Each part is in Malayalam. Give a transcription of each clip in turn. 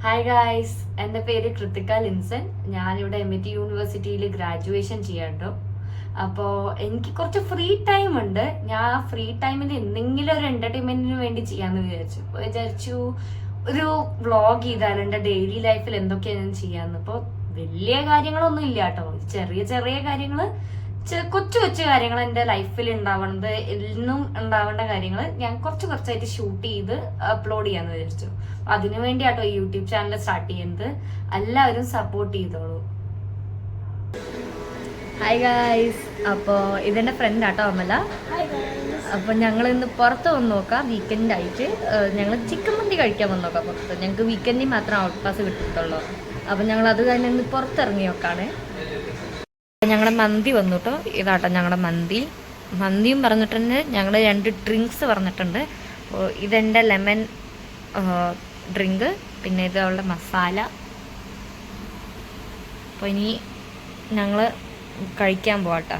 ഹായ് ഗായ്സ്, എൻ്റെ പേര് കൃത്തിക ലിൻസൺ. ഞാനിവിടെ MIT യൂണിവേഴ്സിറ്റിയിൽ ഗ്രാജുവേഷൻ ചെയ്യാട്ടോ. അപ്പോൾ എനിക്ക് കുറച്ച് ഫ്രീ ടൈം ഉണ്ട്. ഞാൻ ആ ഫ്രീ ടൈമിൽ എന്തെങ്കിലും ഒരു എൻ്റർടൈൻമെൻറ്റിന് വേണ്ടി ചെയ്യാമെന്ന് വിചാരിച്ചു ഒരു വ്ളോഗ് ചെയ്താൽ എൻ്റെ ഡെയിലി ലൈഫിൽ എന്തൊക്കെയാണ് ഞാൻ ചെയ്യാമെന്ന്. ഇപ്പോൾ വലിയ കാര്യങ്ങളൊന്നും ഇല്ല കേട്ടോ, ചെറിയ ചെറിയ കാര്യങ്ങൾ, കൊച്ചു കൊച്ചു കാര്യങ്ങൾ എൻ്റെ ലൈഫിൽ ഉണ്ടാവണത്, എന്നും ഉണ്ടാവേണ്ട കാര്യങ്ങൾ ഞാൻ കുറച്ചായിട്ട് ഷൂട്ട് ചെയ്ത് അപ്ലോഡ് ചെയ്യാന്ന് വിചാരിച്ചു. അതിനു വേണ്ടിയാട്ടോ ഈ യൂട്യൂബ് ചാനൽ സ്റ്റാർട്ട് ചെയ്യുന്നത്. എല്ലാവരും സപ്പോർട്ട് ചെയ്തോളൂ. ഹായ് ഗായ്സ്, അപ്പോൾ ഇതെൻ്റെ ഫ്രണ്ട് ആട്ടോ അമല. അപ്പോൾ ഞങ്ങൾ ഇന്ന് പുറത്ത് വന്ന് നോക്കാം. വീക്കെൻഡ് ആയിട്ട് ഞങ്ങൾ ചിക്കൻ മന്തി കഴിക്കാൻ വന്ന് നോക്കാം പുറത്ത്. ഞങ്ങൾക്ക് വീക്കെൻഡിൽ മാത്രം ഔട്ട് പാസ് കിട്ടത്തുള്ളൂ. അപ്പം ഞങ്ങൾ അത് കഴിഞ്ഞ് ഇന്ന് പുറത്തിറങ്ങി നോക്കാണ്. ഞങ്ങളുടെ മന്തി വന്നു കേട്ടോ. ഇതാട്ടോ ഞങ്ങളുടെ മന്തിയും പറഞ്ഞിട്ടുണ്ട്. ഞങ്ങൾ 2 ഡ്രിങ്ക്സ് പറഞ്ഞിട്ടുണ്ട്. ഇതെൻ്റെ ലെമൺ ഡ്രിങ്ക്, പിന്നെ ഇത് അവളുടെ മസാല. അപ്പോൾ ഇനി ഞങ്ങൾ കഴിക്കാൻ പോവാട്ടോ.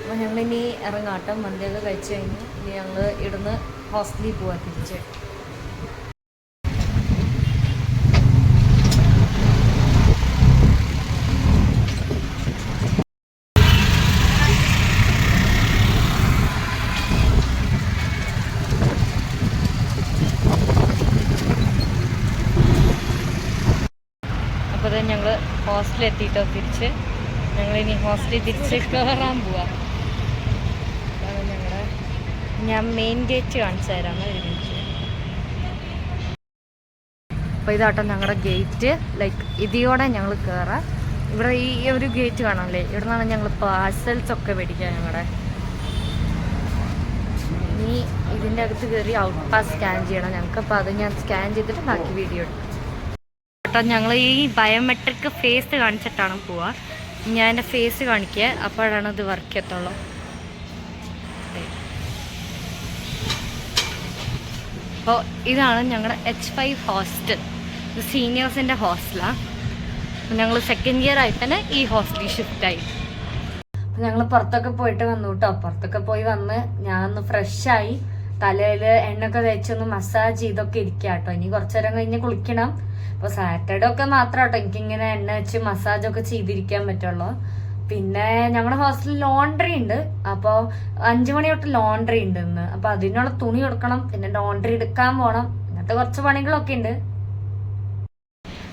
അപ്പോൾ ഞങ്ങളിനി ഇറങ്ങാട്ടോ. മന്തിയൊക്കെ കഴിച്ച് കഴിഞ്ഞ് ഇനി ഞങ്ങൾ ഇവിടുന്ന് ഹോസ്റ്റലിൽ പോവാൻ തിരിച്ച്. അപ്പോൾ തന്നെ ഞങ്ങൾ ഹോസ്റ്റലിൽ എത്തിയിട്ടോ. ഞങ്ങളിനി ഹോസ്റ്റലിൽ തിരിച്ച് കയറാൻ പോവാം. അതാണ് ഞാൻ മെയിൻ ഗേറ്റ് കാണിച്ചു തരാമെന്ന് ഒരുമിച്ച്. അപ്പോൾ ഇതാട്ടോ ഞങ്ങളുടെ ഗേറ്റ്. ഇതിയോടെ ഞങ്ങൾ കയറാം. ഇവിടെ ഈ ഒരു ഗേറ്റ് കാണാമല്ലേ, ഇവിടെ നിന്നാണ് ഞങ്ങൾ പാഴ്സൽസ് ഒക്കെ മേടിക്കുക. ഇനി ഇതിൻ്റെ അകത്ത് കയറി ഔട്ട് പാസ് സ്കാൻ ചെയ്യണം ഞങ്ങൾക്ക്. അപ്പോൾ അത് ഞാൻ സ്കാൻ ചെയ്തിട്ട് ബാക്കി വീഡിയോ എടുക്കും കേട്ടോ. ഞങ്ങൾ ഈ ബയോമെട്രിക് ഫേസ് കാണിച്ചിട്ടാണ് പോവുക. ഞാൻ എൻ്റെ ഫേസ് കാണിക്കുക, അപ്പോഴാണ് ഇത് വർക്ക് ചെയ്യത്തുള്ളൂ. അപ്പോൾ ഇതാണ് ഞങ്ങളുടെ H5 ഹോസ്റ്റൽ. ഇത് സീനിയേഴ്സിൻ്റെ ഹോസ്റ്റലാണ്. ഞങ്ങൾ സെക്കൻഡ് ഇയർ ആയി തന്നെ ഈ ഹോസ്റ്റലിൽ ഷിഫ്റ്റായി. അപ്പം ഞങ്ങൾ പുറത്തൊക്കെ പോയിട്ട് വന്നു കേട്ടോ. പുറത്തൊക്കെ പോയി വന്ന് ഞാൻ ഒന്ന് ഫ്രഷായി, തലയിൽ എണ്ണയൊക്കെ തേച്ചൊന്ന് മസാജ് ചെയ്തൊക്കെ ഇരിക്കുക കേട്ടോ. ഇനി കുറച്ചു നേരം കഴിഞ്ഞ് കുളിക്കണം. അപ്പോൾ സാറ്റർഡേ ഒക്കെ മാത്രം കേട്ടോ എനിക്കിങ്ങനെ എണ്ണ വെച്ച് മസാജൊക്കെ ചെയ്തിരിക്കാൻ പറ്റുള്ളൂ. പിന്നെ ഞങ്ങളുടെ ഹോസ്റ്റലിൽ ലോണ്ടറി ഉണ്ട്. അപ്പോൾ 5 മണി തൊട്ട് ലോണ്ടറി ഉണ്ട് ഇന്ന്. അപ്പോൾ അതിനുള്ള തുണി കൊടുക്കണം, പിന്നെ ലോണ്ടറി എടുക്കാൻ പോകണം, അങ്ങനത്തെ കുറച്ച് പണികളൊക്കെ ഉണ്ട്.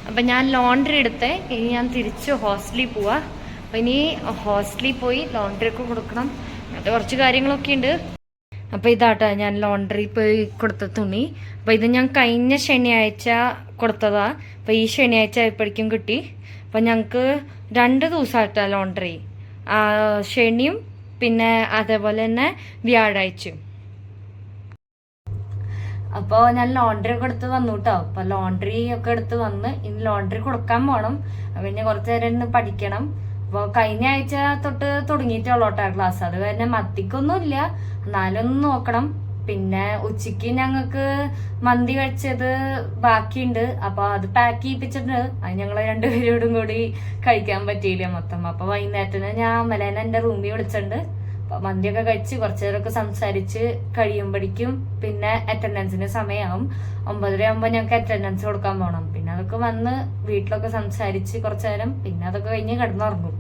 അപ്പം ഞാൻ ലോണ്ടറി എടുത്തേ, ഇനി ഞാൻ തിരിച്ച് ഹോസ്റ്റലിൽ പോവാ. അപ്പം ഇനി ഹോസ്റ്റലിൽ പോയി ലോണ്ടറി ഒക്കെ കൊടുക്കണം, അങ്ങനത്തെ കുറച്ച് കാര്യങ്ങളൊക്കെ ഉണ്ട്. അപ്പോൾ ഇതാട്ടോ ഞാൻ ലോണ്ടറി പോയി കൊടുത്ത തുണി. അപ്പോൾ ഇത് ഞാൻ കഴിഞ്ഞ ശനിയാഴ്ച കൊടുത്തതാ. അപ്പോൾ ഈ ശനിയാഴ്ച എപ്പോഴേക്കും കിട്ടി. അപ്പോൾ ഞങ്ങൾക്ക് 2 ദിവസമായിട്ടാ ലോണ്ടറി, ശനിയും പിന്നെ അതേപോലെ തന്നെ വ്യാഴാഴ്ചയും. അപ്പോൾ ഞാൻ ലോണ്ടറി ഒക്കെ എടുത്ത് വന്നു കേട്ടോ. അപ്പോൾ ലോണ്ടറി ഒക്കെ എടുത്ത് വന്ന് ഇനി ലോണ്ടറി കൊടുക്കാൻ പോകണം. പിന്നെ കുറച്ച് നേരം ഇന്ന് പഠിക്കണം. അപ്പോൾ കഴിഞ്ഞ ആഴ്ച തൊട്ട് തുടങ്ങിയിട്ടുള്ളൂ കേട്ടോ ക്ലാസ്. അത് കാരണം മത്തിക്കൊന്നുമില്ല, എന്നാലൊന്ന് നോക്കണം. പിന്നെ ഉച്ചയ്ക്ക് ഞങ്ങൾക്ക് മന്തി കഴിച്ചത് ബാക്കിയുണ്ട്. അപ്പോൾ അത് പാക്ക് ചെയ്യിപ്പിച്ചിട്ടുണ്ട്. അത് ഞങ്ങൾ 2 പേരോടും കൂടി കഴിക്കാൻ പറ്റിയില്ല മൊത്തം. അപ്പോൾ വൈകുന്നേരത്തിന് ഞാൻ അമലേനെ എൻ്റെ റൂമിൽ വിളിച്ചിട്ടുണ്ട്. അപ്പോൾ മന്തിയൊക്കെ കഴിച്ച് കുറച്ച് നേരമൊക്കെ സംസാരിച്ച് കഴിയുമ്പോഴേക്കും പിന്നെ അറ്റൻഡൻസിന് സമയമാവും. 9:30 ആകുമ്പോൾ ഞങ്ങൾക്ക് അറ്റൻഡൻസ് കൊടുക്കാൻ പോകണം. പിന്നെ അതൊക്കെ വന്ന് വീട്ടിലൊക്കെ സംസാരിച്ച് കുറച്ച് നേരം, പിന്നെ അതൊക്കെ കഴിഞ്ഞ് കിടന്നുറങ്ങും.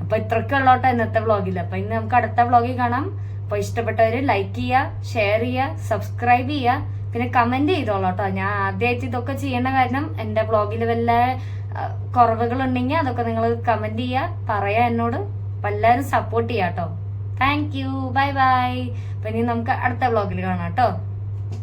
അപ്പോൾ ഇത്രയൊക്കെ ഉള്ളോട്ടോ ഇന്നത്തെ വ്ളോഗിൽ. അപ്പോൾ ഇന്ന് നമുക്ക് അടുത്ത വ്ളോഗിൽ കാണാം. അപ്പോൾ ഇഷ്ടപ്പെട്ടവർ ലൈക്ക് ചെയ്യുക, ഷെയർ ചെയ്യുക, സബ്സ്ക്രൈബ് ചെയ്യുക, പിന്നെ കമൻറ്റ് ചെയ്തോളൂ കേട്ടോ. ഞാൻ ആദ്യമായിട്ട് ഇതൊക്കെ ചെയ്യേണ്ട കാരണം എൻ്റെ വ്ളോഗിൽ വല്ല കുറവുകളുണ്ടെങ്കിൽ അതൊക്കെ നിങ്ങൾ കമൻറ്റ് ചെയ്യുക, പറയുക എന്നോട്. അപ്പം എല്ലാവരും സപ്പോർട്ട് ചെയ്യാം കേട്ടോ. Thank you, bye bye. അപ്പം ഇനി നമുക്ക് അടുത്ത വ്ളോഗിൽ കാണാം കേട്ടോ.